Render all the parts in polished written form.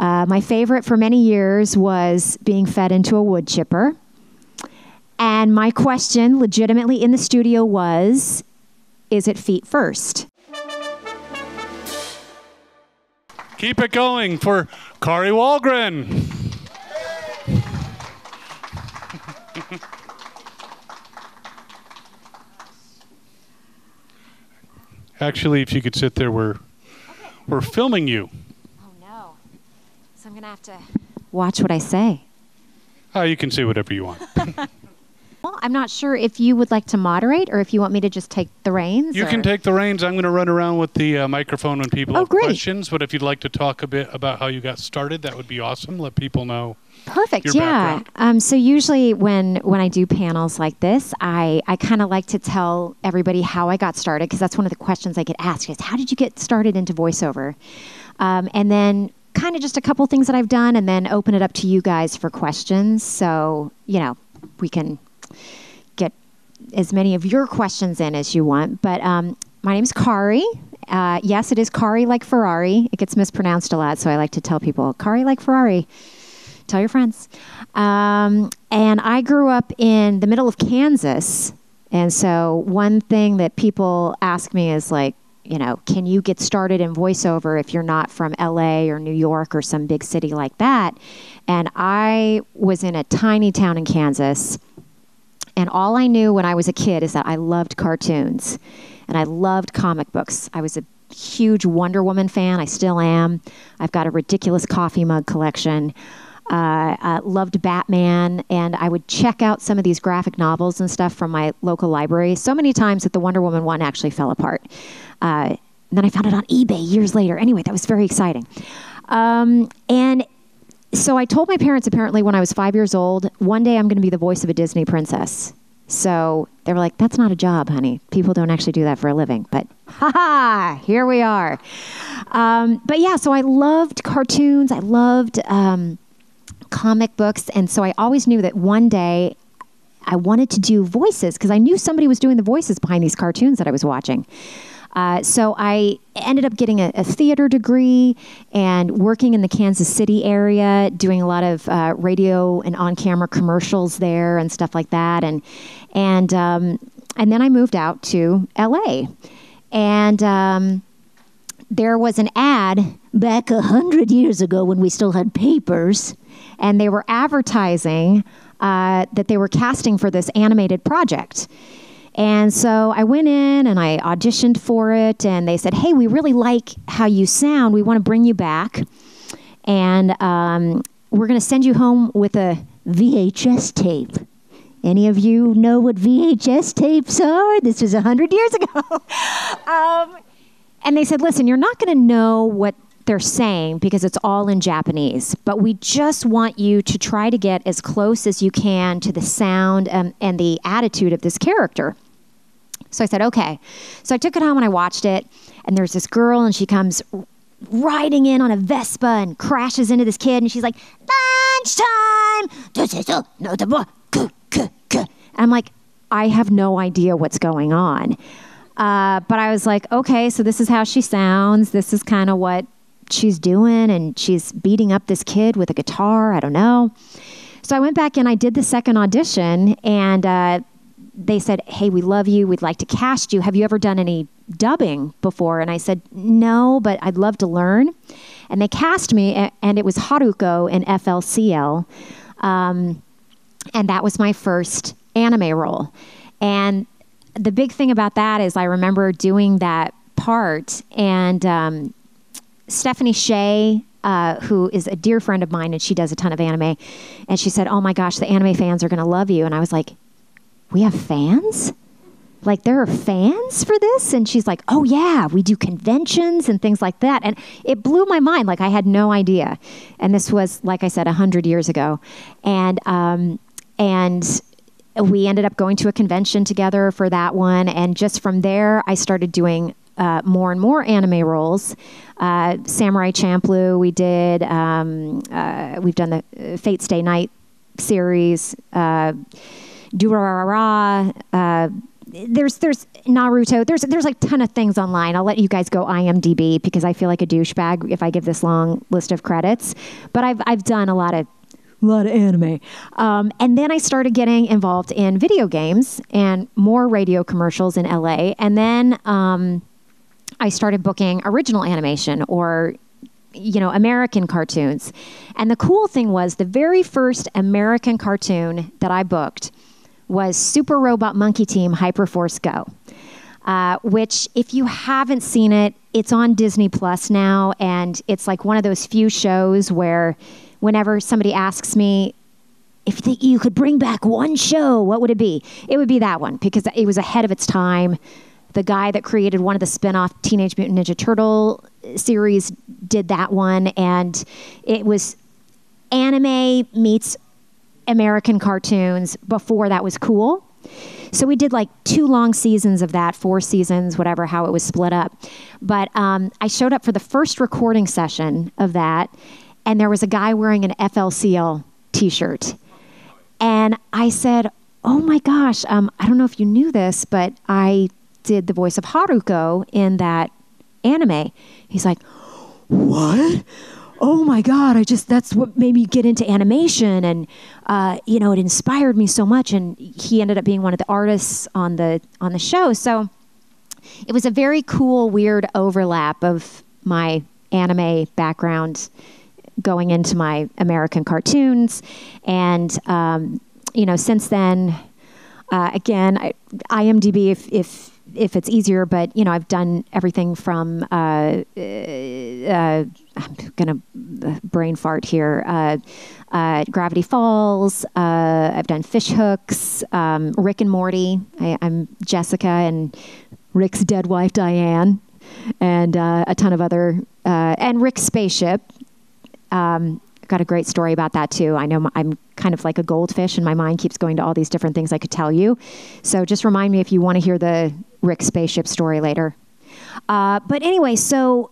My favorite for many years was being fed into a wood chipper. And my question legitimately in the studio was, is it feet first? Keep it going for Kari Wahlgren. Actually, if you could sit there, we're filming you. Oh, no. So I'm going to have to watch what I say. Oh, you can say whatever you want. Well, I'm not sure if you would like to moderate or if you want me to just take the reins. You can take the reins. I'm going to run around with the microphone when people have questions. But if you'd like to talk a bit about how you got started, that would be awesome. Let people know. Perfect. Your background. So usually when I do panels like this, I kind of like to tell everybody how I got started, because that's one of the questions I get asked is, how did you get started into voiceover? And then kind of just a couple things that I've done, and then open it up to you guys for questions. So, we can get as many of your questions in as you want. But my name's Kari. Yes, it is Kari like Ferrari. It gets mispronounced a lot, so I like to tell people, Kari like Ferrari. Tell your friends. And I grew up in the middle of Kansas. And so one thing that people ask me is like, can you get started in voiceover if you're not from LA or New York or some big city like that? And I was in a tiny town in Kansas. And all I knew when I was a kid is that I loved cartoons. And I loved comic books. I was a huge Wonder Woman fan. I still am. I've got a ridiculous coffee mug collection. Loved Batman, and I would check out some of these graphic novels and stuff from my local library so many times that the Wonder Woman one actually fell apart. And then I found it on eBay years later. Anyway, that was very exciting. And so I told my parents, apparently, when I was 5 years old, one day I'm going to be the voice of a Disney princess. So they were like, that's not a job, honey. People don't actually do that for a living. But here we are. But yeah, so I loved cartoons. I loved comic books. And so I always knew that one day I wanted to do voices, because I knew somebody was doing the voices behind these cartoons that I was watching. So I ended up getting a theater degree and working in the Kansas City area, doing a lot of radio and on-camera commercials there and stuff like that. And then I moved out to LA. And there was an ad back 100 years ago when we still had papers, and they were advertising that they were casting for this animated project. And so I went in and I auditioned for it, and they said, hey, we really like how you sound. We want to bring you back. And we're going to send you home with a VHS tape. Any of you know what VHS tapes are? This was 100 years ago. And they said, listen, you're not going to know what they're saying because it's all in Japanese, but we just want you to try to get as close as you can to the sound and the attitude of this character. So I said, okay. So I took it home and I watched it, and there's this girl, and she comes riding in on a Vespa and crashes into this kid, and she's like, lunchtime! And I'm like, I have no idea what's going on. But I was like, okay, so this is how she sounds. This is kind of what she's doing, and she's beating up this kid with a guitar. I don't know. So I went back and I did the second audition, and they said, hey, we love you. We'd like to cast you. Have you ever done any dubbing before? And I said, no, but I'd love to learn. And they cast me, and it was Haruko in FLCL. And that was my first anime role. And the big thing about that is I remember doing that part, and Stephanie Shea, who is a dear friend of mine, and she does a ton of anime, and she said, oh my gosh, the anime fans are going to love you. And I was like, we have fans? Like, there are fans for this? And she's like, oh yeah, we do conventions and things like that. And it blew my mind. Like, I had no idea. And this was, like I said, 100 years ago. And we ended up going to a convention together for that one. And just from there, I started doing more and more anime roles. Samurai Champloo, we did. We've done the Fate Stay Night series. Durarara, there's Naruto. There's like a ton of things online. I'll let you guys go IMDb because I feel like a douchebag if I give this long list of credits. But I've done a lot of anime. And then I started getting involved in video games and more radio commercials in LA. And then I started booking original animation or, American cartoons. And the cool thing was the very first American cartoon that I booked was Super Robot Monkey Team Hyperforce Go, which if you haven't seen it, it's on Disney Plus now. And it's like one of those few shows where whenever somebody asks me, if you could bring back one show, what would it be? It would be that one because it was ahead of its time. The guy that created one of the spin-off Teenage Mutant Ninja Turtle series did that one. And it was anime meets American cartoons before that was cool. So we did like 2 long seasons of that, 4 seasons, whatever, how it was split up. But I showed up for the first recording session of that. And there was a guy wearing an FLCL t-shirt. And I said, oh my gosh, I don't know if you knew this, but I did the voice of Haruko in that anime. He's like, what? Oh my God, that's what made me get into animation. And, it inspired me so much. And he ended up being one of the artists on the show. So it was a very cool, weird overlap of my anime background going into my American cartoons. And, since then, again, IMDb, if it's easier, but, I've done everything from, I'm going to brain fart here, Gravity Falls, I've done Fish Hooks, Rick and Morty. I'm Jessica and Rick's dead wife, Diane, and a ton of other, and Rick's Spaceship. Got a great story about that too. I know I'm kind of like a goldfish and my mind keeps going to all these different things I could tell you. So just remind me if you want to hear the Rick Spaceship story later. But anyway, so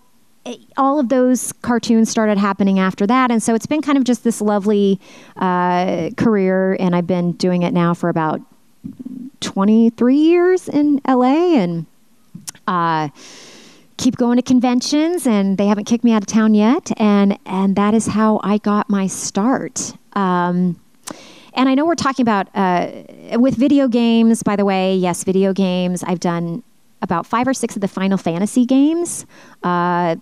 all of those cartoons started happening after that. And so it's been kind of just this lovely career. And I've been doing it now for about 23 years in LA and keep going to conventions, and they haven't kicked me out of town yet. And that is how I got my start. And I know we're talking about, with video games, by the way, yes, video games. I've done about 5 or 6 of the Final Fantasy games, like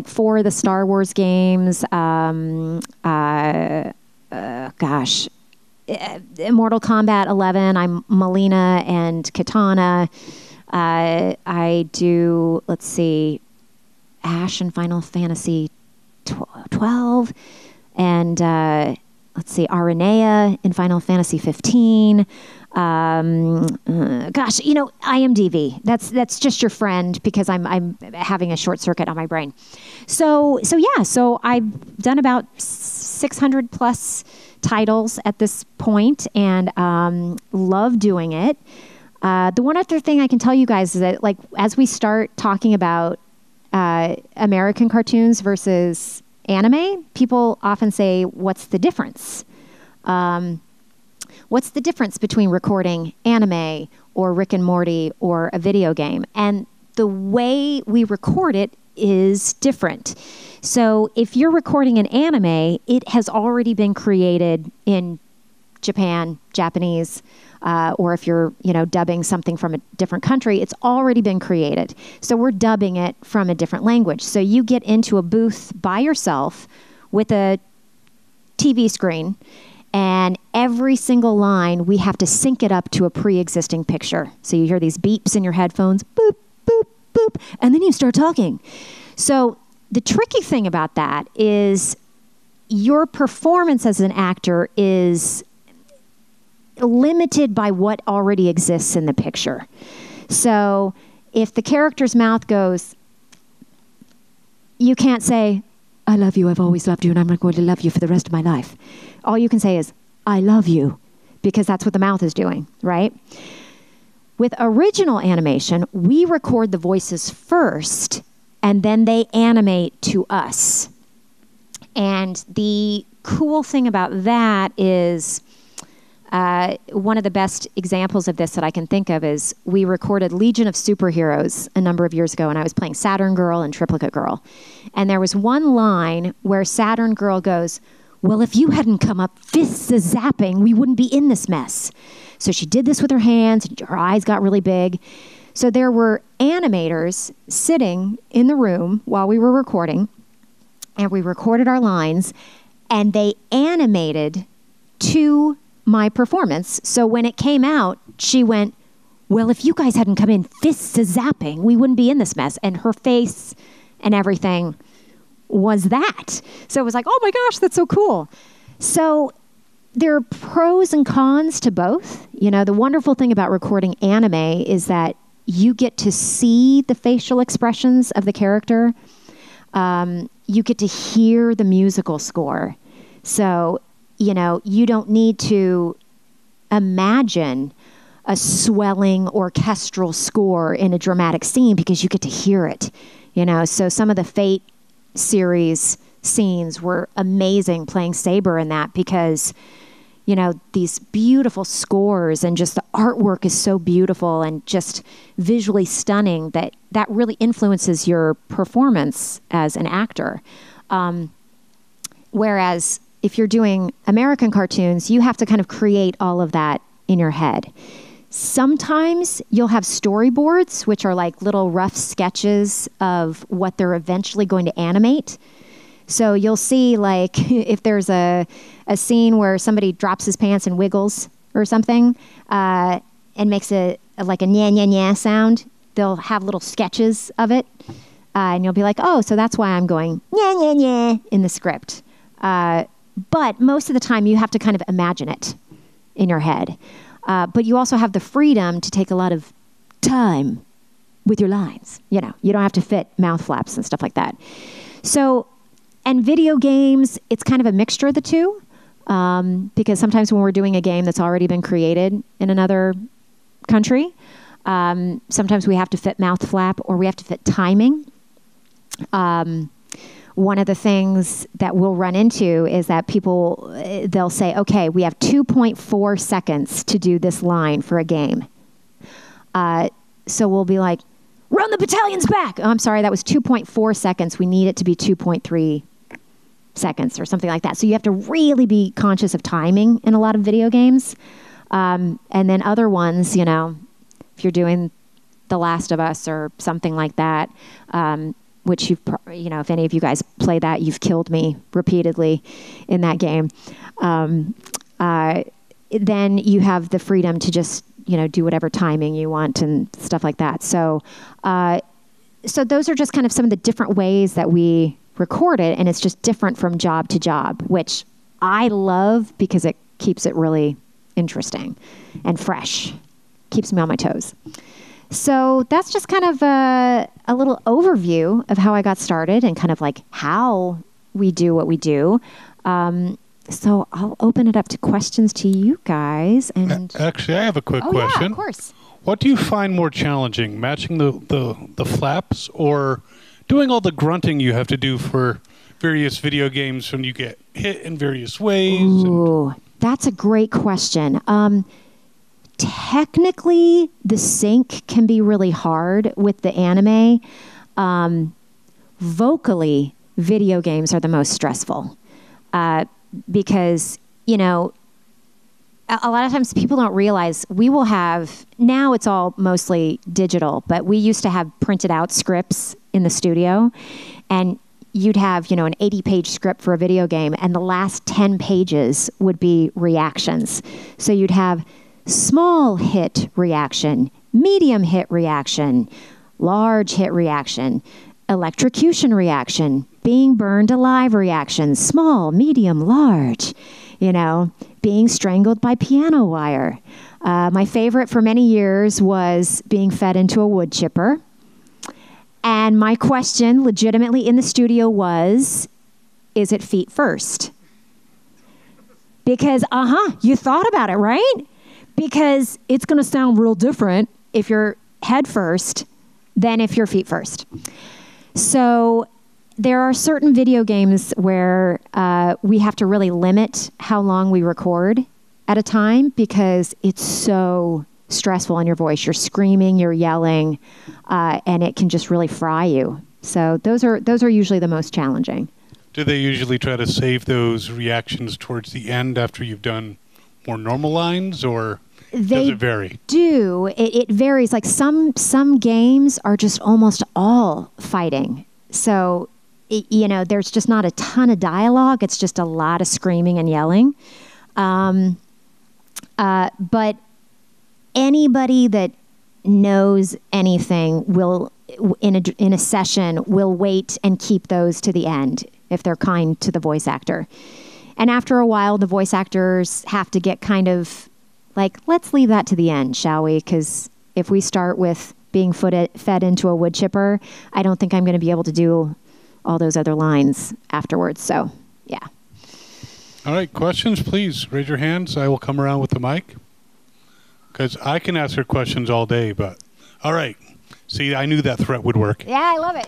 4 of the Star Wars games, Mortal Kombat 11, I'm Melina and Katana. I do, let's see, Ash in Final Fantasy 12, and let's see, Aranea in Final Fantasy 15. IMDb. That's just your friend because I'm having a short circuit on my brain. So I've done about 600 plus titles at this point, and love doing it. The one other thing I can tell you guys is that, like, as we start talking about American cartoons versus anime, people often say, "What's the difference?" What's the difference between recording anime or Rick and Morty or a video game? And the way we record it is different. So if you're recording an anime, it has already been created in Japan, Japanese, or if you're, dubbing something from a different country, it's already been created. So we're dubbing it from a different language. So you get into a booth by yourself with a TV screen, and every single line, we have to sync it up to a pre-existing picture. So you hear these beeps in your headphones, boop, boop, boop, and then you start talking. So the tricky thing about that is your performance as an actor is limited by what already exists in the picture. So if the character's mouth goes, you can't say, "I love you, I've always loved you, and I'm not going to love you for the rest of my life." All you can say is, "I love you," because that's what the mouth is doing, right? With original animation, we record the voices first, and then they animate to us. And the cool thing about that is One of the best examples of this that I can think of is we recorded Legion of Superheroes a number of years ago, and I was playing Saturn Girl and Triplicate Girl. And there was one line where Saturn Girl goes, "Well, if you hadn't come up fists a-zapping, we wouldn't be in this mess." So she did this with her hands, and her eyes got really big. So there were animators sitting in the room while we were recording, and we recorded our lines, and they animated to my performance. So when it came out, she went, "Well, if you guys hadn't come in fists a-zapping, we wouldn't be in this mess." And her face and everything was that. So it was like, oh my gosh, that's so cool. So there are pros and cons to both. You know, the wonderful thing about recording anime is that you get to see the facial expressions of the character. You get to hear the musical score. So, you know, you don't need to imagine a swelling orchestral score in a dramatic scene because you get to hear it. You know, so some of the Fate series scenes were amazing playing Saber in that because, you know, these beautiful scores and just the artwork is so beautiful and just visually stunning that really influences your performance as an actor. Whereas if you're doing American cartoons, you have to kind of create all of that in your head. Sometimes you'll have storyboards, which are like little rough sketches of what they're eventually going to animate. So you'll see, like, if there's a scene where somebody drops his pants and wiggles or something and makes like a nya nya nya sound, they'll have little sketches of it. And you'll be like, oh, so that's why I'm going nya nya nya in the script. But most of the time you have to kind of imagine it in your head. But you also have the freedom to take a lot of time with your lines. You know, you don't have to fit mouth flaps and stuff like that. So, and video games, it's kind of a mixture of the two. Because sometimes when we're doing a game that's already been created in another country, sometimes we have to fit mouth flap or we have to fit timing. One of the things that we'll run into is that people, they'll say, okay, we have 2.4 seconds to do this line for a game. So we'll be like, run the battalions back. Oh, I'm sorry, that was 2.4 seconds. We need it to be 2.3 seconds or something like that. So you have to really be conscious of timing in a lot of video games. And then other ones, you know, if you're doing The Last of Us or something like that, which you've, you know, if any of you guys play that, you've killed me repeatedly in that game. Then you have the freedom to just, you know, do whatever timing you want and stuff like that. So, so those are just kind of some of the different ways that we record it, and it's just different from job to job, which I love because it keeps it really interesting and fresh, keeps me on my toes. So that's just kind of a little overview of how I got started and kind of like how we do what we do. So I'll open it up to questions to you guys. And actually, I have a quick question. Yeah, of course. What do you find more challenging, matching the flaps or doing all the grunting you have to do for various video games when you get hit in various ways? Ooh, that's a great question. Technically, the sync can be really hard with the anime. Vocally, video games are the most stressful because, you know, a lot of times people don't realize we will have, now it's all mostly digital, but we used to have printed out scripts in the studio, and you'd have, you know, an 80-page script for a video game, and the last 10 pages would be reactions. So you'd have small hit reaction, medium hit reaction, large hit reaction, electrocution reaction, being burned alive reaction, small, medium, large, you know, being strangled by piano wire. My favorite for many years was being fed into a wood chipper. And my question legitimately in the studio was, is it feet first? Because, you thought about it, right? Because it's going to sound real different if you're head first than if you're feet first. So there are certain video games where we have to really limit how long we record at a time because it's so stressful on your voice. You're screaming, you're yelling, and it can just really fry you. So those are usually the most challenging. Do they usually try to save those reactions towards the end after you've done more normal lines, or does it vary? It varies. Like some games are just almost all fighting. So, there's just not a ton of dialogue. It's just a lot of screaming and yelling. But anybody that knows anything will, in a session, will wait and keep those to the end if they're kind to the voice actor. And after a while, the voice actors have to get kind of like, let's leave that to the end, shall we? Because if we start with being fed into a wood chipper, I don't think I'm going to be able to do all those other lines afterwards. So, yeah. All right, questions, please. Raise your hands. I will come around with the mic. Because I can ask her questions all day, but... All right. See, I knew that threat would work. Yeah, I love it.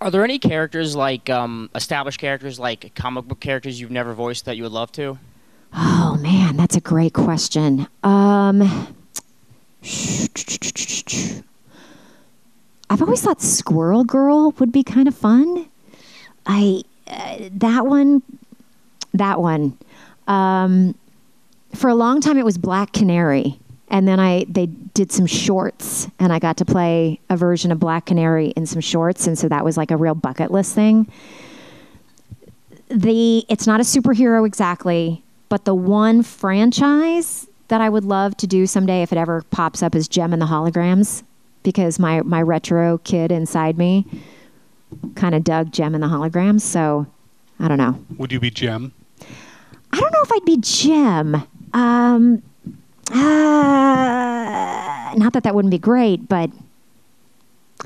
Are there any characters, like established characters, like comic book characters you've never voiced that you would love to? Oh, man, that's a great question. I've always thought Squirrel Girl would be kind of fun. That one. For a long time, it was Black Canary. And then they did some shorts, and I got to play a version of Black Canary in some shorts, and so that was like a real bucket list thing. It's not a superhero exactly, but the one franchise that I would love to do someday if it ever pops up is Jem and the Holograms, because my retro kid inside me kind of dug Jem and the Holograms, so I don't know. Would you be Jem? I don't know if I'd be Jem. Not that wouldn't be great, but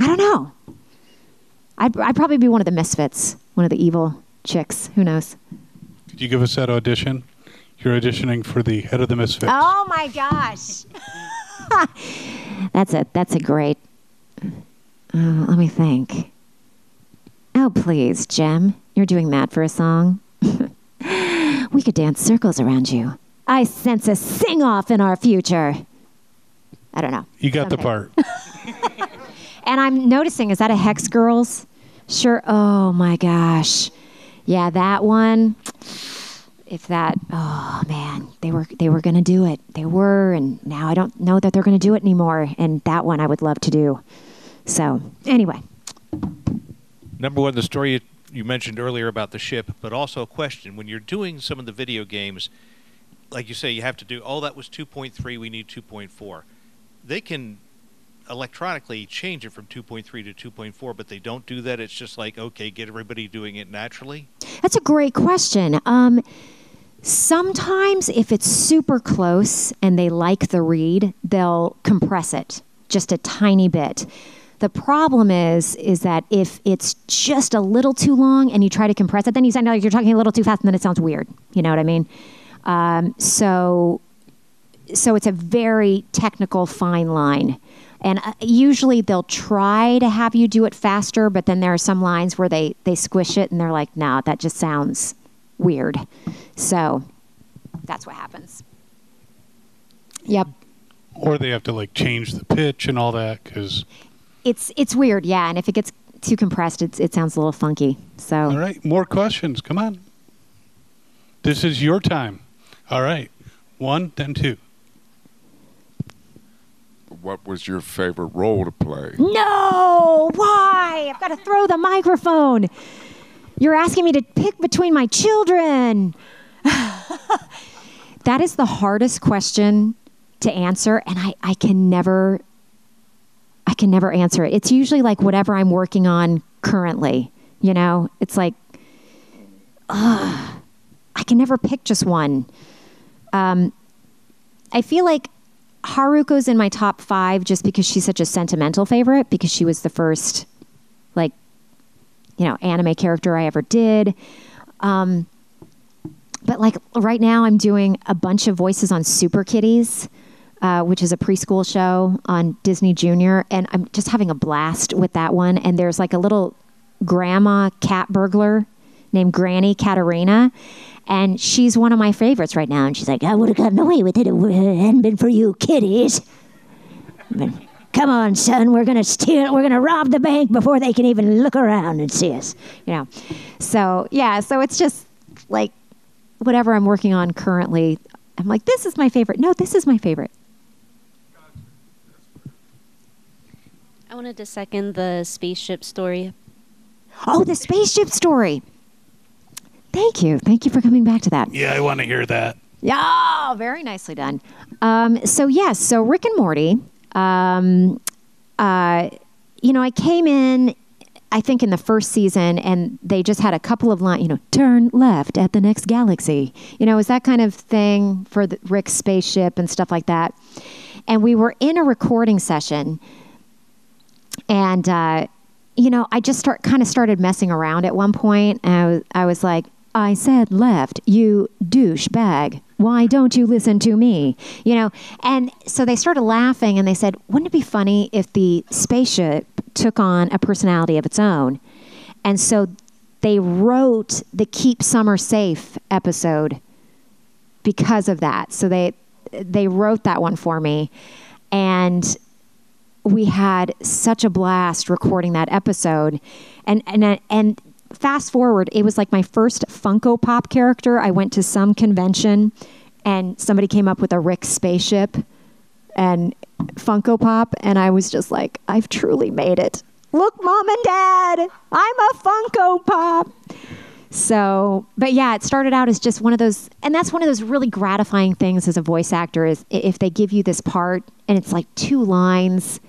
I don't know. I'd probably be one of the misfits, one of the evil chicks. Who knows? Could you give us that audition? You're auditioning for the head of the Misfits. Oh my gosh. That's a great... let me think. Oh, please, Jem. You're doing that for a song? We could dance circles around you. I sense a sing-off in our future. I don't know. You got the part. And I'm noticing, is that a Hex Girls? Sure. Oh, my gosh. Yeah, that one. Oh, man. They were going to do it. They were, and now I don't know that they're going to do it anymore. And that one I would love to do. So, anyway. Number one, the story you mentioned earlier about the ship, but also a question. When you're doing some of the video games, like you say, you have to do, that was 2.3, we need 2.4. They can electronically change it from 2.3 to 2.4, but they don't do that. It's just like, okay, get everybody doing it naturally. That's a great question. Sometimes if it's super close and they like the read, they'll compress it just a tiny bit. The problem is that if it's just a little too long and you try to compress it, then you sound like you're talking a little too fast and then it sounds weird. You know what I mean? So it's a very technical fine line. And usually they'll try to have you do it faster, but then there are some lines where they squish it and they're like, no, that just sounds weird. So that's what happens. Yep. Or they have to like change the pitch and all that because... It's weird, yeah. And if it gets too compressed, it sounds a little funky. So. All right, more questions. Come on. This is your time. All right. 1, then 2. What was your favorite role to play? No! Why? I've got to throw the microphone. You're asking me to pick between my children. That is the hardest question to answer, and I can never answer it. It's usually like whatever I'm working on currently. You know, it's like, I can never pick just one. I feel like Haruko's in my top 5 just because she's such a sentimental favorite, because she was the first, like, you know, anime character I ever did. But like right now I'm doing a bunch of voices on Super Kitties, which is a preschool show on Disney Junior. And I'm just having a blast with that one. And there's like a little grandma cat burglar named Granny Katerina. And she's one of my favorites right now. And she's like, I would have gotten away with it if it hadn't been for you kiddies. But, come on, son, we're going to steal, we're going to rob the bank before they can even look around and see us. You know, so it's just like whatever I'm working on currently, I'm like, this is my favorite. No, this is my favorite. I wanted to second the spaceship story. Oh, the spaceship story. Thank you. Thank you for coming back to that. Yeah, I want to hear that. Yeah, very nicely done. So Rick and Morty, I came in, I think in the first season, and they just had a couple of lines, turn left at the next galaxy. It was that kind of thing for Rick's spaceship and stuff like that. And we were in a recording session, and, I just started messing around at one point, and I was like, I said left, you douchebag. Why don't you listen to me? And so they started laughing and they said, wouldn't it be funny if the spaceship took on a personality of its own? And so they wrote the Keep Summer Safe episode because of that. So they wrote that one for me. And we had such a blast recording that episode. And fast forward, it was like my first Funko Pop character. I went to some convention and somebody came up with a Rick spaceship and Funko Pop, and I was just like, I've truly made it. Look, Mom and Dad, I'm a Funko Pop. So, but yeah, it started out as just one of those, and that's one of those really gratifying things as a voice actor is if they give you this part and it's like 2 lines,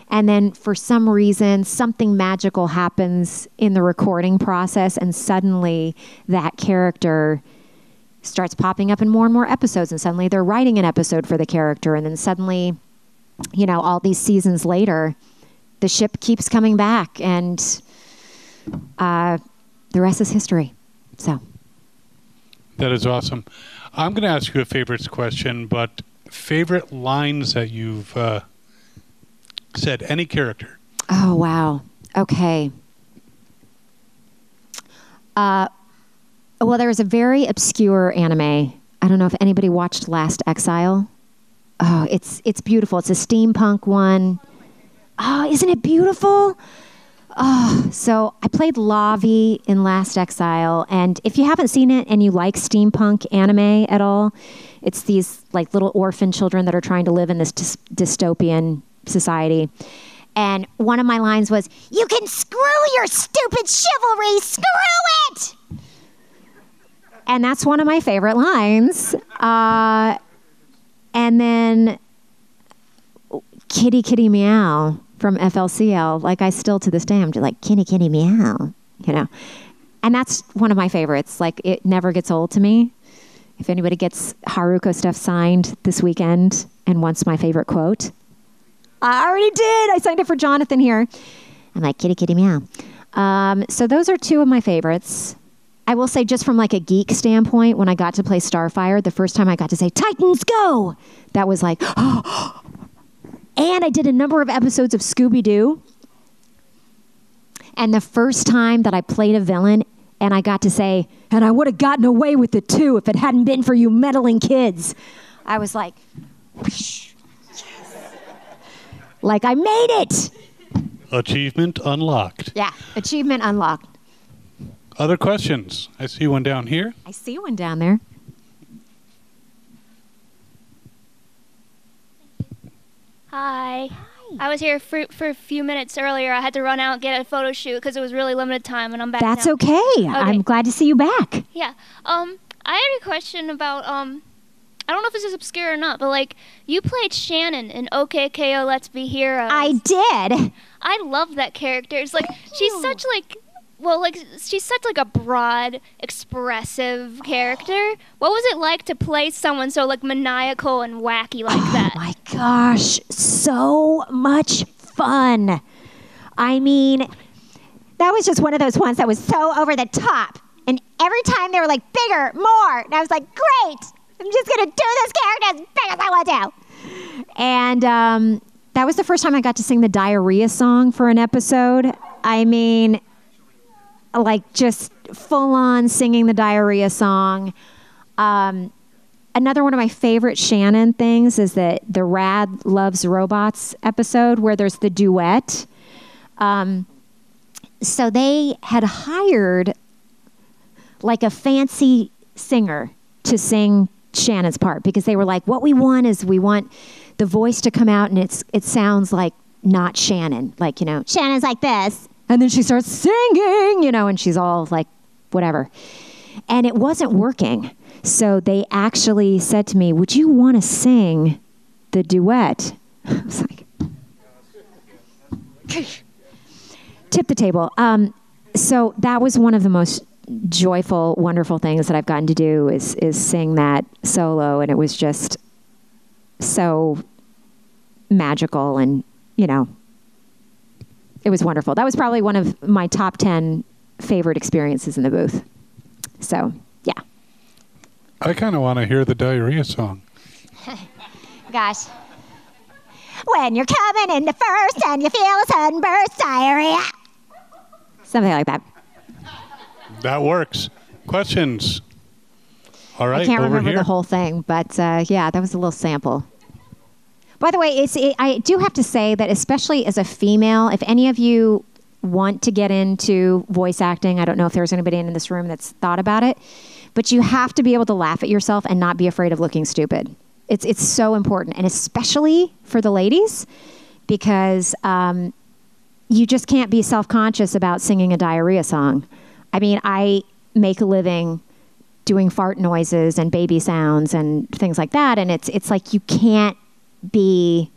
and then for some reason, something magical happens in the recording process, and suddenly that character starts popping up in more and more episodes, and suddenly they're writing an episode for the character, and then suddenly, all these seasons later, the ship keeps coming back, and the rest is history. So that is awesome. I'm going to ask you a favorites question, but favorite lines that you've said, any character. Oh, wow. Okay. Well, there was a very obscure anime. I don't know if anybody watched Last Exile. Oh, it's beautiful. It's a steampunk one. Oh, isn't it beautiful? Oh, so I played Lavi in Last Exile, and if you haven't seen it and you like steampunk anime at all, it's these like little orphan children that are trying to live in this dystopian society. And one of my lines was, "You can screw your stupid chivalry, screw it!" And that's one of my favorite lines. And then Kitty Kitty Meow from FLCL, like I still to this day, I'm just like, Kitty Kitty Meow, And that's one of my favorites. Like, it never gets old to me. If anybody gets Haruko stuff signed this weekend and wants my favorite quote, I already did. I signed it for Jonathan here. I'm like, Kitty Kitty Meow. So those are 2 of my favorites. I will say, just from like a geek standpoint, when I got to play Starfire, the first time I got to say, Titans go! That was like, oh. And I did a number of episodes of Scooby-Doo. And the first time that I played a villain and I got to say, and I would have gotten away with it too if it hadn't been for you meddling kids, I was like, whoosh, yes. Like I made it. Achievement unlocked. Yeah, achievement unlocked. Other questions? I see one down here. I see one down there. Hi. I was here for a few minutes earlier. I had to run out and get a photo shoot because it was really limited time, and I'm back That's now. okay. I'm glad to see you back. Yeah. I had a question about, I don't know if this is obscure or not, but, like, you played Shannon in OKKO Let's Be Heroes. I did. I love that character. It's like, she's such, like... Well, like, she's such, like, a broad, expressive character. What was it like to play someone so, like, maniacal and wacky like that? Oh, my gosh. So much fun. I mean, that was just one of those ones that was so over the top. And every time they were like, bigger, more. And I was like, great. I'm just going to do this character as big as I want to. And that was the first time I got to sing the Diarrhea song for an episode. I mean... like, just full on singing the diarrhea song. Another one of my favorite Shannon things is that the Rad Loves Robots episode where there's the duet. So they had hired like a fancy singer to sing Shannon's part because they were like, what we want is we want the voice to come out and it sounds like not Shannon. Like, you know, Shannon's like this. And then she starts singing, you know, and she's all like, whatever. And it wasn't working. So they actually said to me, would you want to sing the duet? I was like, tip the table. So that was one of the most joyful, wonderful things that I've gotten to do is sing that solo. And it was just so magical and, you know, it was wonderful. That was probably one of my top 10 favorite experiences in the booth. So, yeah. I kind of want to hear the diarrhea song. Gosh. When you're coming in the first and you feel a sudden burst, diarrhea. Something like that. That works. Questions? All right, I can't over remember here. the whole thing, but yeah, that was a little sample. By the way, I do have to say that especially as a female, if any of you want to get into voice acting, I don't know if there's anybody in this room that's thought about it, but you have to be able to laugh at yourself and not be afraid of looking stupid. It's so important, and especially for the ladies, because you just can't be self-conscious about singing a diarrhea song. I mean, I make a living doing fart noises and baby sounds and things like that, and it's like you can't be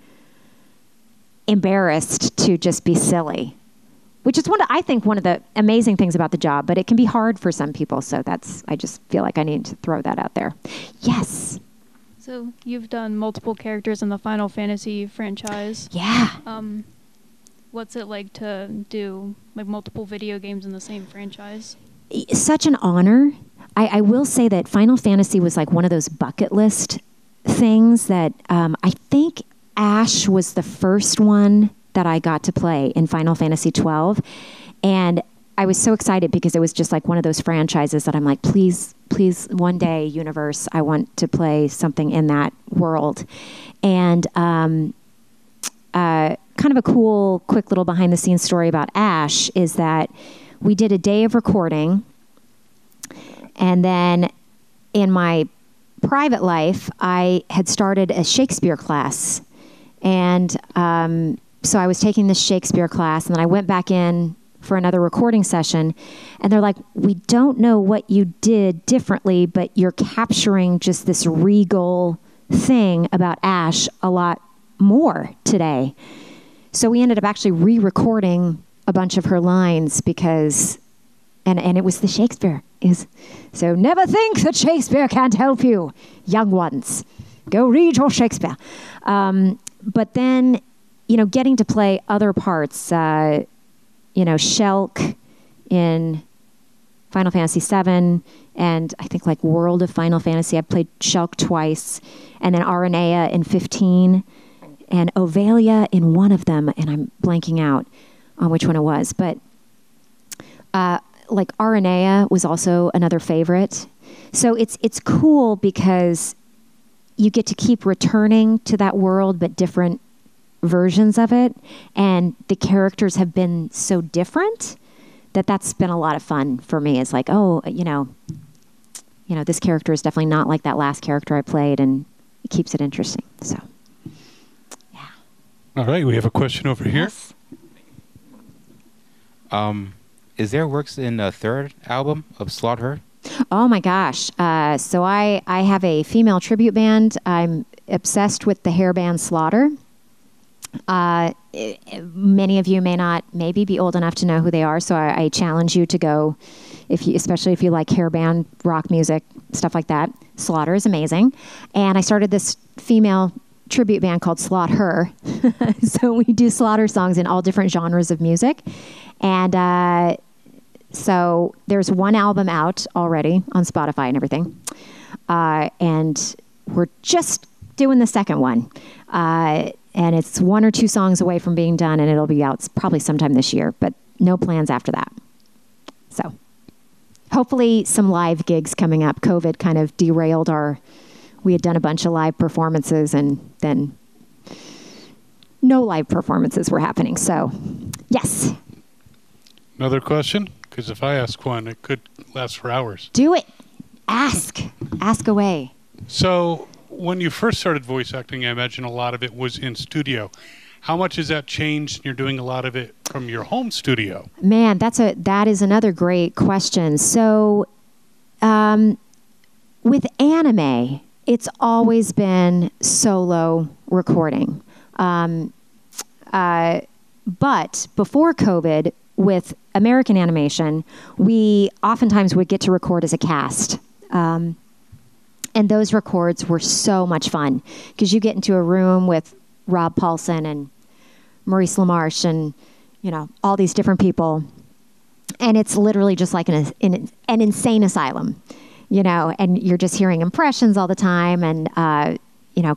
embarrassed to just be silly, which is I think one of the amazing things about the job, but it can be hard for some people. So I just feel like I need to throw that out there. Yes. So you've done multiple characters in the Final Fantasy franchise. Yeah. What's it like to do like multiple video games in the same franchise? Such an honor. I will say that Final Fantasy was like one of those bucket list things that I think Ash was the first one that I got to play in Final Fantasy 12. And I was so excited because it was just like one of those franchises that I'm like, please, one day, universe, I want to play something in that world. And kind of a cool, quick little behind the scenes story about Ash is that we did a day of recording. And then in my private life, I had started a Shakespeare class. And so I was taking this Shakespeare class, and then I went back in for another recording session. And they're like, we don't know what you did differently, but you're capturing just this regal thing about Ash a lot more today. So we ended up actually re-recording a bunch of her lines because, and it was the Shakespeare. So never think that Shakespeare can't help you, young ones. Go read your Shakespeare. But then, you know, getting to play other parts, you know, Shulk in Final Fantasy VII, and I think like World of Final Fantasy. I played Shulk twice, and then Aranea in 15, and Ovalia in one of them, and I'm blanking out on which one it was. But like Aranea was also another favorite. So it's cool because you get to keep returning to that world, but different versions of it. And the characters have been so different that's been a lot of fun for me. It's like, oh, you know, this character is definitely not like that last character I played, and it keeps it interesting. So, yeah. All right, we have a question over here. Yes. Is there works in the third album of Slaughter? Oh my gosh. So I have a female tribute band. I'm obsessed with the hair band Slaughter. Many of you may not maybe be old enough to know who they are, so I challenge you to go, especially if you like hair band, rock music, stuff like that. Slaughter is amazing. And I started this female tribute band called Slaughter. So we do Slaughter songs in all different genres of music. And so there's one album out already on Spotify and everything. And we're just doing the second one. And it's 1 or 2 songs away from being done, and it'll be out probably sometime this year, but no plans after that. So, hopefully some live gigs coming up. COVID kind of derailed we had done a bunch of live performances and then no live performances were happening. So, yes. Another question? Because if I ask one, it could last for hours. Do it. Ask. Ask away. So, when you first started voice acting, I imagine a lot of it was in studio. How much has that changed? You're doing a lot of it from your home studio. Man, that is another great question. So, with anime, it's always been solo recording. But before COVID, with American animation, we oftentimes would get to record as a cast. And those records were so much fun because you get into a room with Rob Paulson and Maurice LaMarche and, all these different people. And it's literally just like an insane asylum, and you're just hearing impressions all the time. And,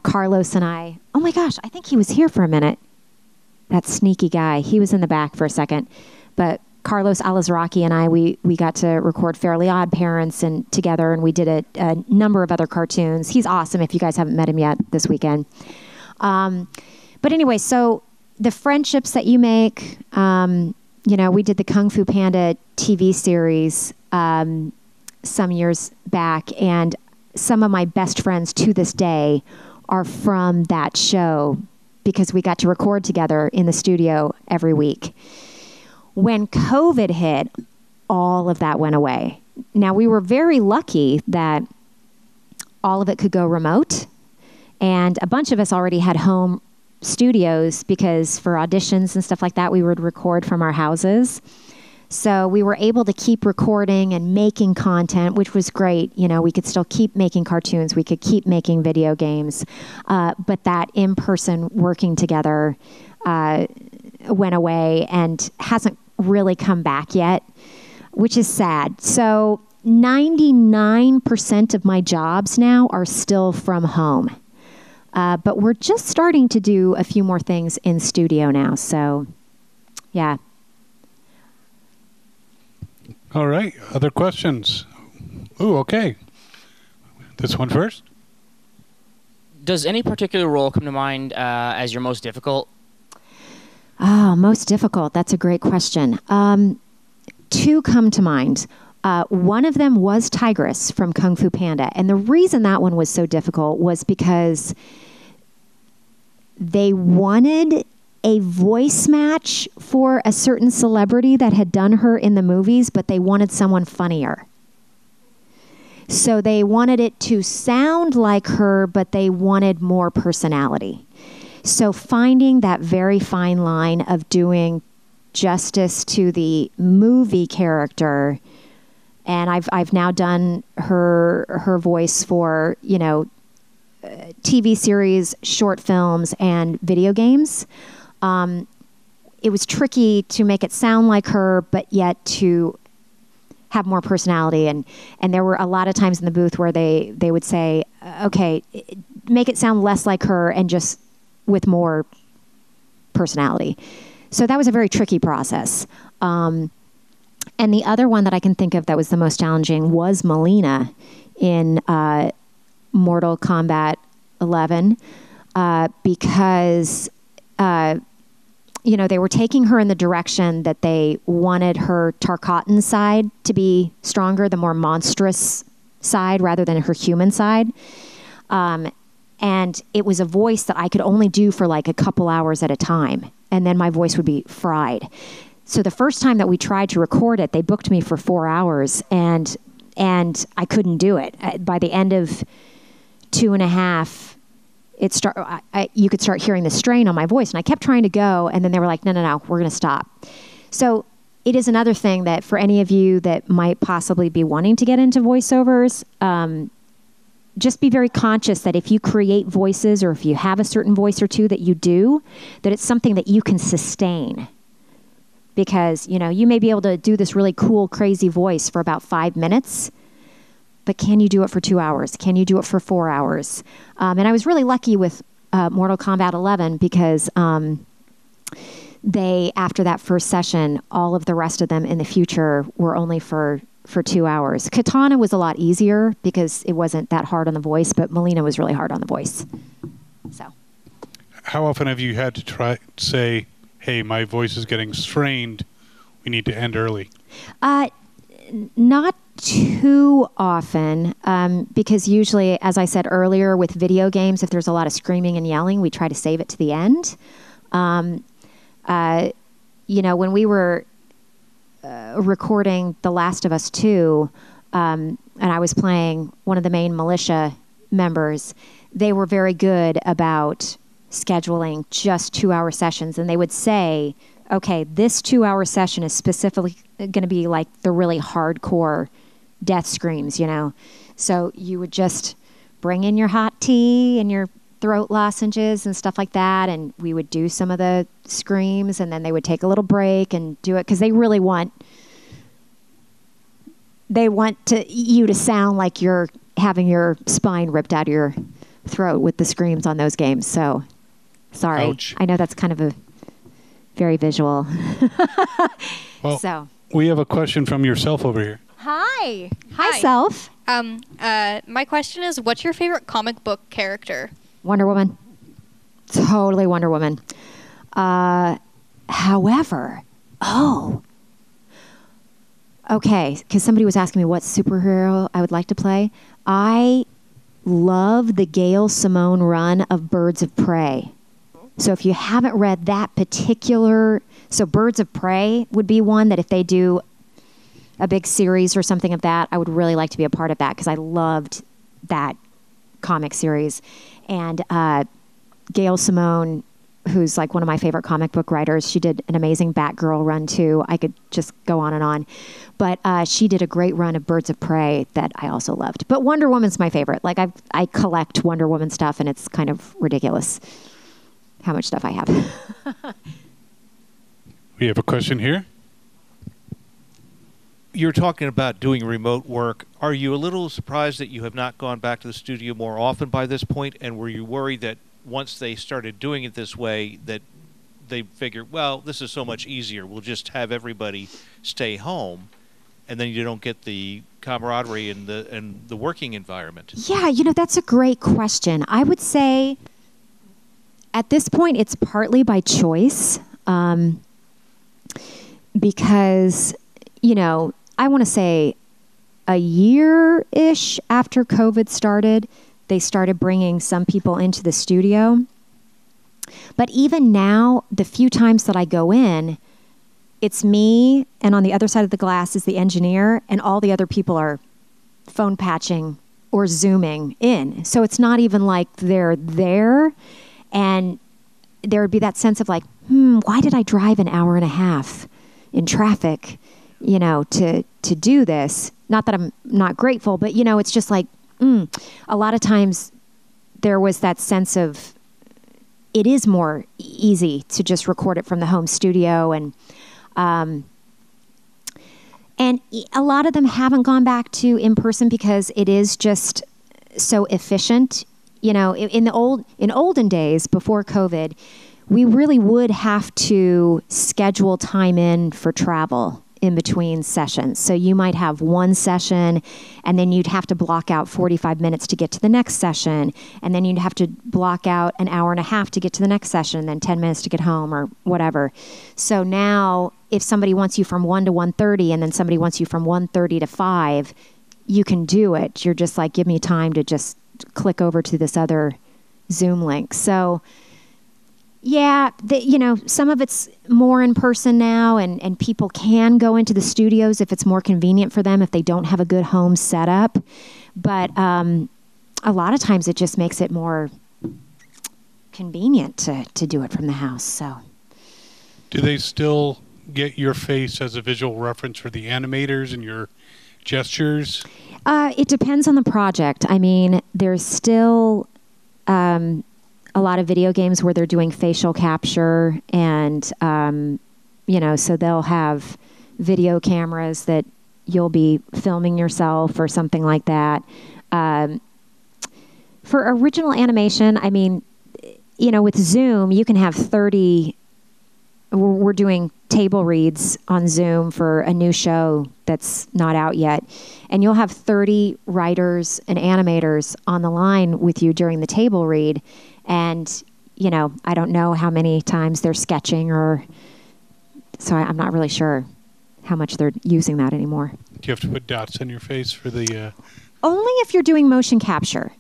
Carlos and I, oh my gosh, I think he was here for a minute. That sneaky guy. He was in the back for a second. But Carlos Alazraqui and I, we got to record Fairly Odd Parents and together, and we did a number of other cartoons. He's awesome if you guys haven't met him yet this weekend. But anyway, so the friendships that you make, we did the Kung Fu Panda TV series some years back, and some of my best friends to this day are from that show because we got to record together in the studio every week. When COVID hit, all of that went away. Now, we were very lucky that all of it could go remote, and a bunch of us already had home studios because for auditions and stuff like that, we would record from our houses. So we were able to keep recording and making content, which was great. We could still keep making cartoons. We could keep making video games. But that in-person working together went away and hasn't really come back yet, which is sad. So 99% of my jobs now are still from home. But we're just starting to do a few more things in studio now. So, yeah. All right. Other questions? Ooh, okay. This one first. Does any particular role come to mind as your most difficult? Oh, most difficult. That's a great question. Two come to mind. One of them was Tigress from Kung Fu Panda. And the reason that one was so difficult was because they wanted a voice match for a certain celebrity that had done her in the movies, but they wanted someone funnier. So they wanted it to sound like her, but they wanted more personality. So finding that very fine line of doing justice to the movie character, and I've now done her voice for, TV series, short films, and video games. It was tricky to make it sound like her, but yet to have more personality. And there were a lot of times in the booth where they would say, okay, make it sound less like her and just with more personality. So that was a very tricky process. And the other one that I can think of that was the most challenging was Melina in Mortal Kombat 11 because they were taking her in the direction that they wanted her Tarkatan side to be stronger, the more monstrous side rather than her human side. And it was a voice that I could only do for like a couple hours at a time. And then my voice would be fried. So the first time that we tried to record it, they booked me for 4 hours and I couldn't do it. By the end of 2.5, you could start hearing the strain on my voice. And I kept trying to go, and then they were like, no, we're going to stop. So it is another thing that for any of you that might possibly be wanting to get into voiceovers, just be very conscious that if you create voices or if you have a certain voice or two that you do, that it's something that you can sustain. Because, you may be able to do this really cool, crazy voice for about 5 minutes, but can you do it for 2 hours? Can you do it for 4 hours? And I was really lucky with Mortal Kombat 11 because they, after that first session, all of the rest of them in the future were only for for 2 hours. Katana was a lot easier because it wasn't that hard on the voice, but Melina was really hard on the voice. So, How often have you had to say, hey, my voice is getting strained, we need to end early? Not too often, because usually, as I said earlier, with video games, if there's a lot of screaming and yelling, we try to save it to the end. When we were recording The Last of Us 2, and I was playing one of the main militia members, they were very good about scheduling just 2-hour sessions, and they would say, okay, this 2-hour session is specifically going to be like the really hardcore death screams, So you would just bring in your hot tea and your throat lozenges and stuff like that, and we would do some of the screams, and then they would take a little break and do it because they really want you to sound like you're having your spine ripped out of your throat with the screams on those games. So, sorry. Ouch. I know that's kind of a very visual. Well, so we have a question from yourself over here. Hi, Self. My question is, what's your favorite comic book character? Wonder Woman. Totally Wonder Woman. However, okay, because somebody was asking me what superhero I would like to play. I love the Gail Simone run of Birds of Prey. So if you haven't read that particular... So Birds of Prey would be one that if they do a big series or something of that, I would really like to be a part of that because I loved that comic series. And Gail Simone, who's like one of my favorite comic book writers, she did an amazing Batgirl run too. I could just go on and on. But she did a great run of Birds of Prey that I also loved. But Wonder Woman's my favorite. Like I collect Wonder Woman stuff, and it's kind of ridiculous how much stuff I have. We have a question here. You're talking about doing remote work. Are you a little surprised that you have not gone back to the studio more often by this point? And were you worried that once they started doing it this way, that they figured, well, this is so much easier. We'll just have everybody stay home, and then you don't get the camaraderie and the working environment? Yeah, that's a great question. I would say at this point it's partly by choice, because, I want to say a year-ish after COVID started, they started bringing some people into the studio. But even now, the few times that I go in, it's me, and on the other side of the glass is the engineer, and all the other people are phone patching or Zooming in. So it's not even like they're there, and there would be that sense of like, why did I drive an hour and a half in traffic, to do this? Not that I'm not grateful, but, it's just like, a lot of times there was that sense of it is more easy to just record it from the home studio. And a lot of them haven't gone back to in person because it is just so efficient. In olden days before COVID, we really would have to schedule time in for travel in between sessions. So you might have one session, and then you'd have to block out 45 minutes to get to the next session, and then you'd have to block out an hour and a half to get to the next session, and then 10 minutes to get home or whatever. So now if somebody wants you from 1 to 1:30 and then somebody wants you from 1:30 to 5, you can do it. You're just like, give me time to just click over to this other Zoom link. So yeah, some of it's more in person now, and people can go into the studios if it's more convenient for them, if they don't have a good home setup. But a lot of times it just makes it more convenient to do it from the house. So, Do they still get your face as a visual reference for the animators and your gestures? It depends on the project. I mean, there's still a lot of video games where they're doing facial capture, and so they'll have video cameras that you'll be filming yourself or something like that. For original animation, I mean, with Zoom, you can have 30 we're doing table reads on Zoom for a new show that's not out yet. And you'll have 30 writers and animators on the line with you during the table read. And, you know, I don't know how many times they're sketching so I'm not really sure how much they're using that anymore. Do you have to put dots on your face for the... Only if you're doing motion capture.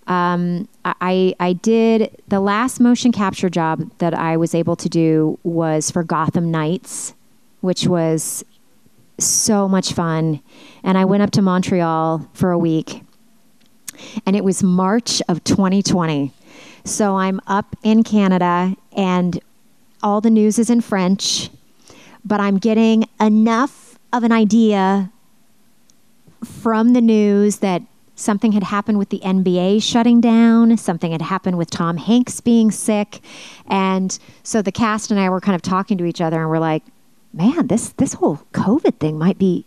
I did the last motion capture job that I was able to do was for Gotham Knights, which was so much fun. And I went up to Montreal for a week, and it was March of 2020. So I'm up in Canada, and all the news is in French, but I'm getting enough of an idea from the news that something had happened with the NBA shutting down. Something had happened with Tom Hanks being sick. And so the cast and I were kind of talking to each other, and we're like, man, this whole COVID thing might be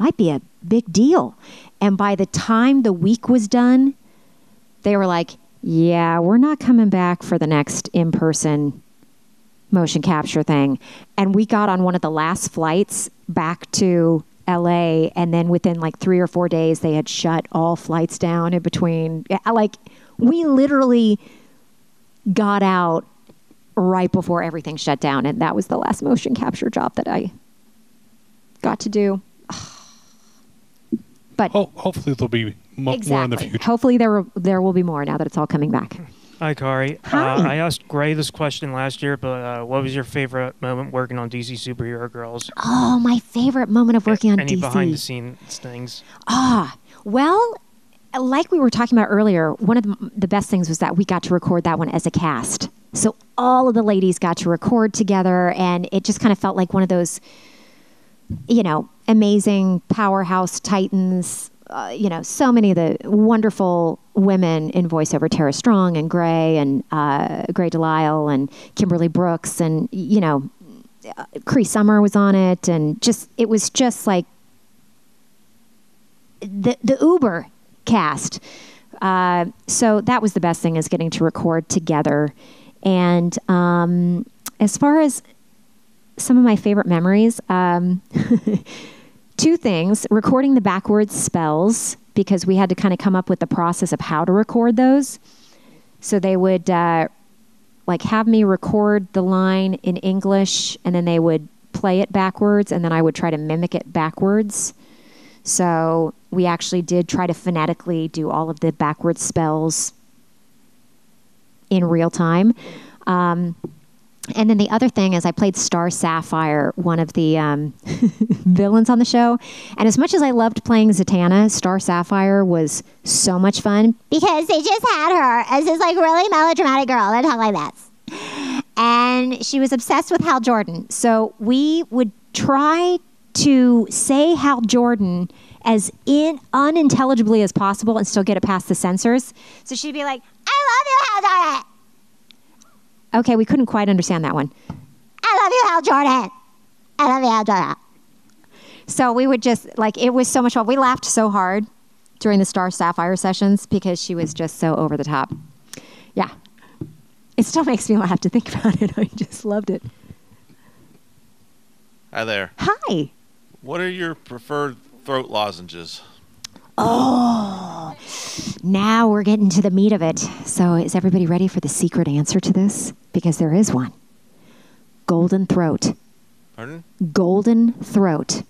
a big deal. And by the time the week was done, they were like, yeah, we're not coming back for the next in-person motion capture thing. And we got on one of the last flights back to LA, and then within like 3 or 4 days, they had shut all flights down in between. Like, we literally got out right before everything shut down, and that was the last motion capture job that I got to do. But hopefully there'll be more in the future. Hopefully there will be more now that it's all coming back. Hi, Kari. Hi. I asked Gray this question last year, but what was your favorite moment working on DC Superhero Girls? Oh, my favorite moment of working on Any DC. behind-the-scenes things? Well, like we were talking about earlier, one of the best things was that we got to record that one as a cast. So all of the ladies got to record together, and it just kind of felt like one of those, you know, amazing powerhouse titans. You know, so many of the wonderful women in voiceover, Tara Strong and Gray and Gray Delisle and Kimberly Brooks, and, you know, Cree Summer was on it, and it was just like the Uber cast. So that was the best thing, is getting to record together. And as far as some of my favorite memories, two things: recording the backwards spells, because we had to kind of come up with the process of how to record those. So they would like have me record the line in English, and then they would play it backwards, and then I would try to mimic it backwards. So we actually did try to phonetically do all of the backwards spells in real time. And then the other thing is I played Star Sapphire, one of the villains on the show. And as much as I loved playing Zatanna, Star Sapphire was so much fun because they just had her as this like really melodramatic girl that talked like this. And she was obsessed with Hal Jordan. So we would try to say Hal Jordan as unintelligibly as possible and still get it past the censors. So she'd be like, I love you, Hal Jordan. Okay, we couldn't quite understand that one. I love you, Hal Jordan. I love you, Hal Jordan. So we would just, like, it was so much fun. We laughed so hard during the Star Sapphire sessions because she was just so over the top. Yeah. It still makes me laugh to think about it. I just loved it. Hi there. Hi. What are your preferred throat lozenges? Oh, now we're getting to the meat of it. So is everybody ready for the secret answer to this? Because there is one. Golden Throat. Pardon? Golden Throat.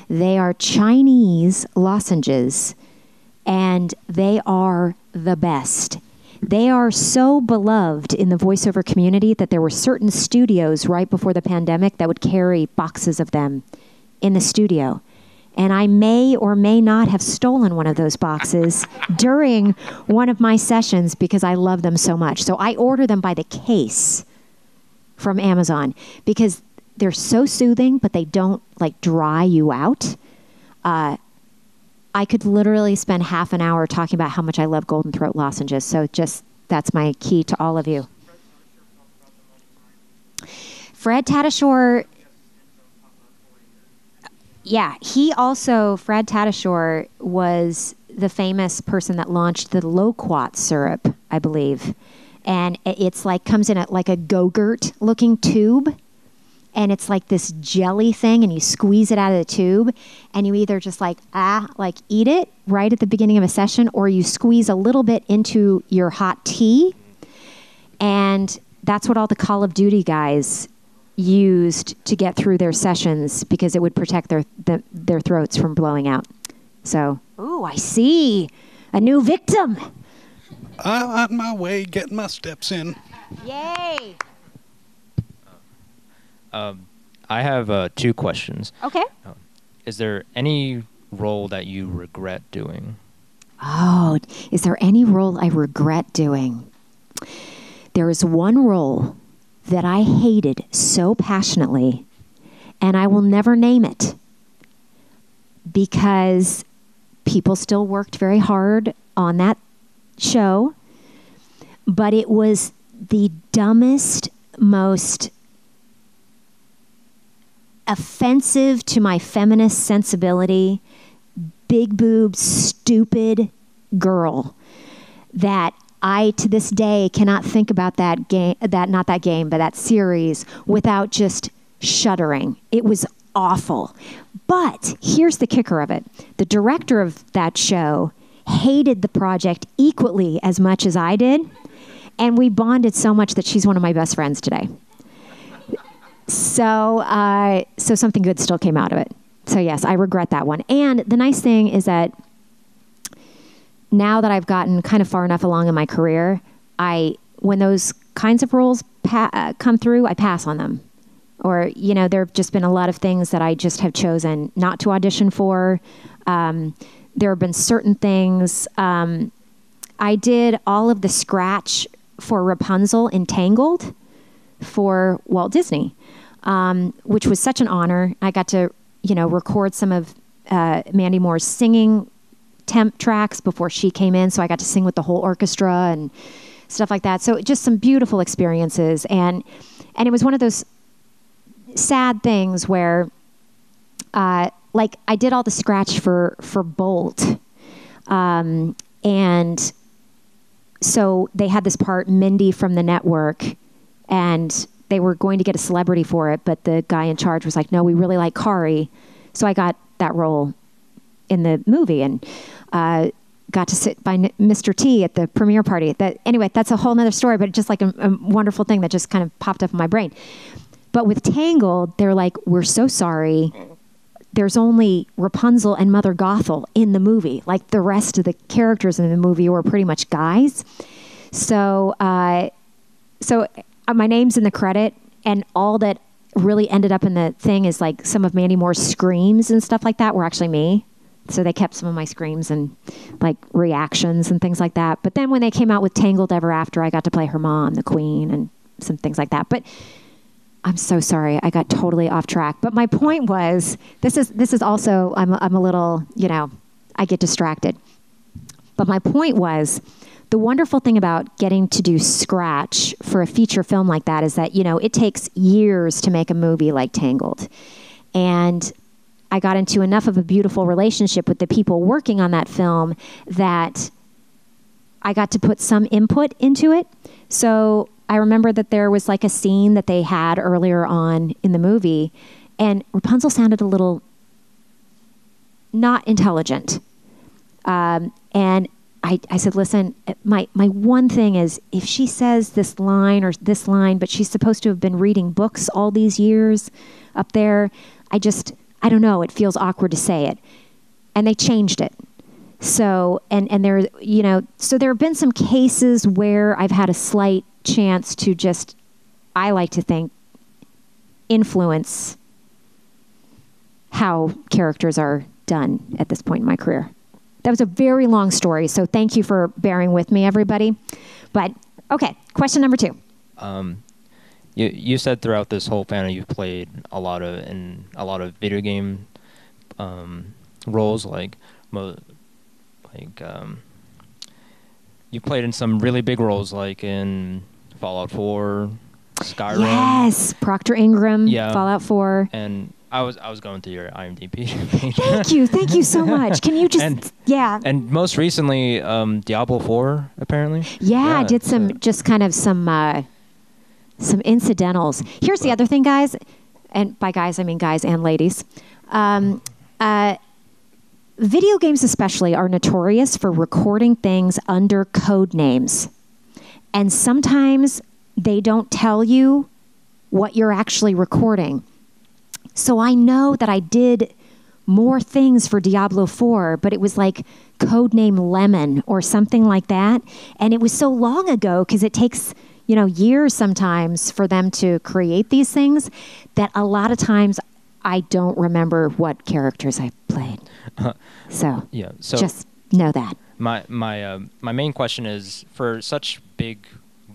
They are Chinese lozenges, and they are the best. They are so beloved in the voiceover community that there were certain studios right before the pandemic that would carry boxes of them in the studio. And I may or may not have stolen one of those boxes during one of my sessions because I love them so much. So I order them by the case from Amazon because they're so soothing, but they don't like dry you out. I could literally spend half an hour talking about how much I love Golden Throat lozenges. So that's my key to all of you. Fred Tatasciore. Yeah, Fred Tatasciore was the famous person that launched the loquat syrup, I believe. And it's like, comes in like a Go-Gurt looking tube, and it's like this jelly thing, and you squeeze it out of the tube, and you either just like eat it right at the beginning of a session, or you squeeze a little bit into your hot tea. And that's what all the Call of Duty guys used to get through their sessions, because it would protect their throats from blowing out. So, ooh, I see a new victim. I'm on my way, getting my steps in. Yay! I have 2 questions. Okay. Is there any role that you regret doing? Oh, is there any role I regret doing? There is one role that I hated so passionately, and I will never name it because people still worked very hard on that show, but it was the dumbest, most offensive to my feminist sensibility, big boobed, stupid girl that I, to this day, cannot think about that series without just shuddering. It was awful. But here's the kicker of it. The director of that show hated the project equally as much as I did, and we bonded so much that she's one of my best friends today. So something good still came out of it. So yes, I regret that one. And the nice thing is that now that I've gotten kind of far enough along in my career, when those kinds of roles come through, I pass on them. Or, there have just been a lot of things that I just have chosen not to audition for. There have been certain things. I did all of the scratch for Rapunzel in Tangled for Walt Disney, which was such an honor. I got to, record some of Mandy Moore's singing temp tracks before she came in, so I got to sing with the whole orchestra and stuff like that. So just some beautiful experiences, and it was one of those sad things where, like, I did all the scratch for Bolt, and so they had this part, Mindy from the network, and they were going to get a celebrity for it, but the guy in charge was like, no, we really like Kari. So I got that role in the movie, and got to sit by Mr. T at the premiere party. Anyway, that's a whole nother story, but just like a wonderful thing that just kind of popped up in my brain. But with Tangled, they're like, we're so sorry. There's only Rapunzel and Mother Gothel in the movie. Like, the rest of the characters in the movie were pretty much guys. So my name's in the credit, and all that really ended up in the thing is like some of Mandy Moore's screams and stuff like that were actually me. So they kept some of my screams and like reactions and things like that. But then when they came out with Tangled Ever After, I got to play her mom, the queen, and some things like that. But I'm so sorry, I got totally off track. But my point was, this is also, I'm a little, I get distracted. But my point was, the wonderful thing about getting to do scratch for a feature film like that is that, it takes years to make a movie like Tangled. And I got into enough of a beautiful relationship with the people working on that film that I got to put some input into it. So I remember that there was like a scene that they had earlier on in the movie, and Rapunzel sounded a little not intelligent. And I said, listen, my one thing is, if she says this line or this line, but she's supposed to have been reading books all these years up there, I don't know, it feels awkward to say it. And they changed it. So, and there, so there have been some cases where I've had a slight chance to just, I like to think, influence how characters are done at this point in my career. That was a very long story, so thank you for bearing with me, everybody. But, okay, question number 2. You said throughout this whole panel you've played a lot of video game roles, you played in some really big roles, like in Fallout 4, Skyrim. Yes, Procter Ingram, yeah, Fallout 4. And I was going through your IMDb page. Thank you so much. Can you just, And most recently, Diablo 4, apparently. Yeah, I did some incidentals. Here's the other thing, guys. and by guys, I mean guys and ladies. Video games especially are notorious for recording things under code names. And sometimes they don't tell you what you're actually recording. So I know that I did more things for Diablo 4, but it was like codename Lemon or something like that. And it was so long ago because it takes, years sometimes for them to create these things that a lot of times I don't remember what characters I played. So just know that. My main question is, for such big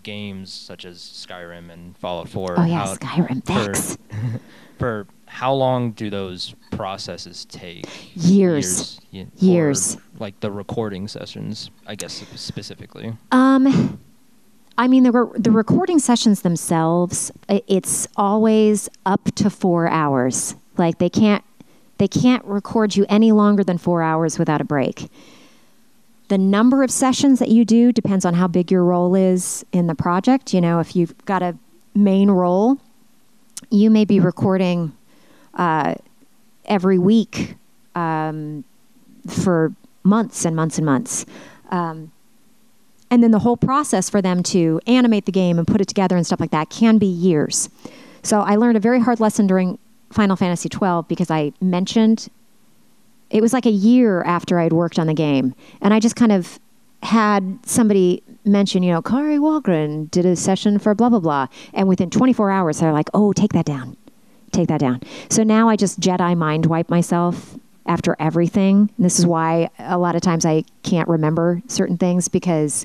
games such as Skyrim and Fallout 4. Oh yeah, Skyrim. Thanks. For how long do those processes take? Years. Years. Or, like the recording sessions, I guess specifically. I mean, the recording sessions themselves, it's always up to 4 hours. Like they can't record you any longer than 4 hours without a break. The number of sessions that you do depends on how big your role is in the project. If you've got a main role, you may be recording every week for months and months and months. And then the whole process for them to animate the game and put it together and stuff like that can be years. So I learned a very hard lesson during Final Fantasy XII because I mentioned it was like a year after I'd worked on the game. And I just kind of had somebody mention, Kari Walgren did a session for blah, blah, blah. And within 24 hours, they're like, oh, take that down. Take that down. So now I just Jedi mind wipe myself after everything. And this is why a lot of times I can't remember certain things because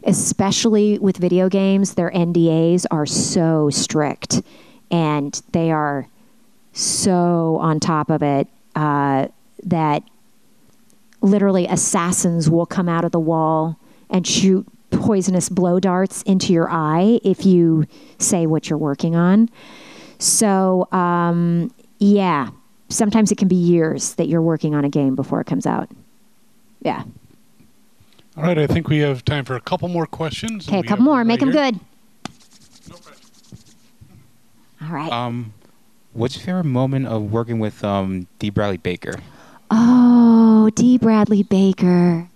especially with video games, their NDAs are so strict and they are so on top of it that literally assassins will come out of the wall and shoot poisonous blow darts into your eye if you say what you're working on. So, yeah. Sometimes it can be years that you're working on a game before it comes out. Yeah. All right, I think we have time for a couple more questions. Okay, a couple more. Make them good. All right. What's your favorite moment of working with D. Bradley Baker? Oh, D. Bradley Baker.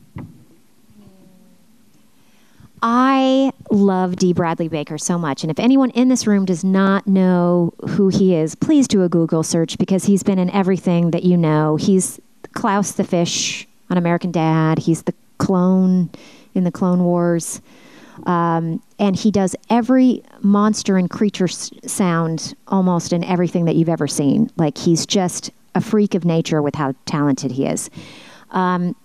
I love D. Bradley Baker so much. And if anyone in this room does not know who he is, please do a Google search because he's been in everything that you know. He's Klaus the Fish on American Dad. He's the clone in the Clone Wars. And he does every monster and creature sound almost in everything that you've ever seen. Like he's just a freak of nature with how talented he is. And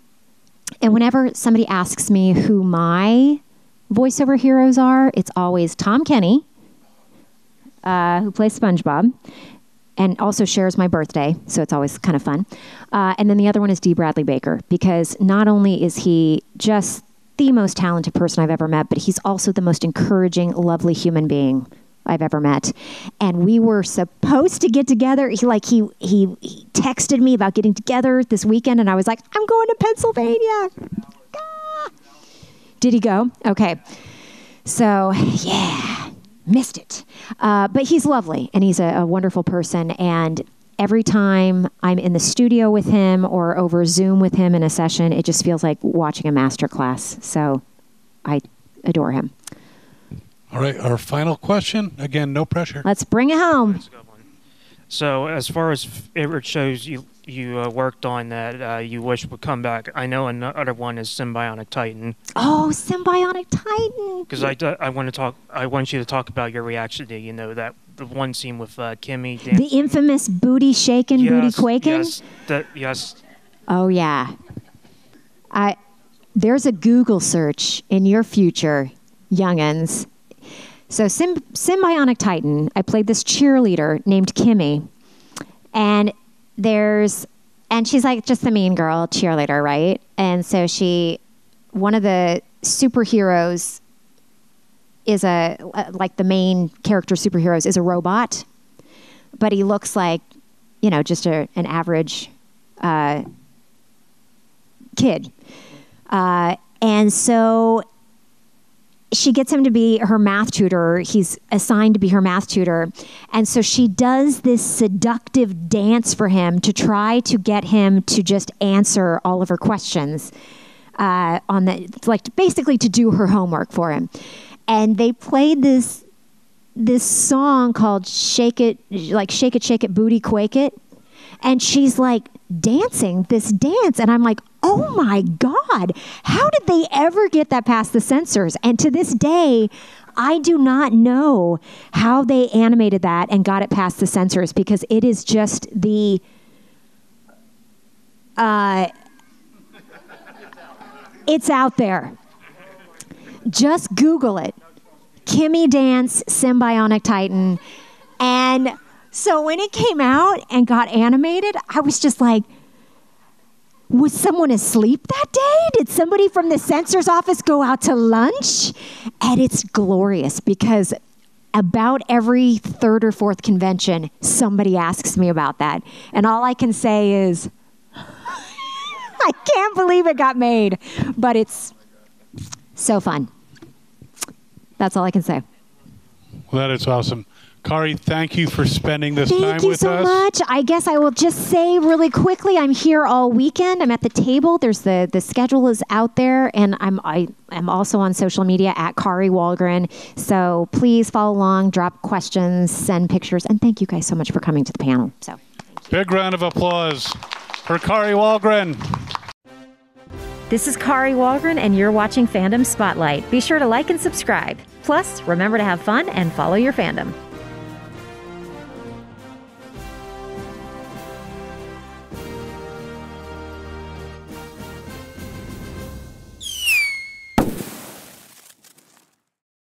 whenever somebody asks me who my voiceover heroes are, it's always Tom Kenny, who plays SpongeBob, and also shares my birthday, so it's always kind of fun. And then the other one is D. Bradley Baker, because not only is he just the most talented person I've ever met, but he's also the most encouraging, lovely human being I've ever met. And we were supposed to get together. He texted me about getting together this weekend, and I was like, I'm going to Pennsylvania. Did he go? Okay. So, yeah, missed it. But he's lovely, and he's a wonderful person. And every time I'm in the studio with him or over Zoom with him in a session, it just feels like watching a master class. So I adore him. All right, our final question. Again, no pressure. Let's bring it home. So as far as favorite shows you worked on that you wish would come back, I know another one is Symbionic Titan. Oh, Symbionic Titan! Because I want you to talk about your reaction to that the one scene with Kimmy. The infamous booty shaking, booty quaking. Yes. Oh yeah. There's a Google search in your future, young'uns. So Symbionic Titan, I played this cheerleader named Kimmy, and she's like just the mean girl cheerleader, right? And so one of the superheroes is like the main character superheroes is a robot, but he looks like, just an average kid. And so she gets him to be her math tutor. He's assigned to be her math tutor. And so she does this seductive dance for him to try to get him to just answer all of her questions basically to do her homework for him. And they played this song called Shake It, Shake It, Shake It, Booty, Quake It. And she's like dancing this dance. And I'm like, oh my God, how did they ever get that past the censors? And to this day, I do not know how they animated that and got it past the censors, because it is just it's out there. Just Google it. Kimmy Dance, Symbionic Titan. And so when it came out and got animated, I was just like, was someone asleep that day? Did somebody from the censor's office go out to lunch? And it's glorious, because about every third or fourth convention, somebody asks me about that. And all I can say is, I can't believe it got made. But it's so fun. That's all I can say. Well, that is awesome. Kari, thank you for spending this time with us. Thank you so much. I guess I will just say really quickly, I'm here all weekend. I'm at the table. There's the schedule is out there, and I'm also on social media at Kari Wahlgren. So please follow along, drop questions, send pictures, and thank you guys so much for coming to the panel. So, big round of applause for Kari Wahlgren. This is Kari Wahlgren, and you're watching Fandom Spotlight. Be sure to like and subscribe. Plus, remember to have fun and follow your fandom.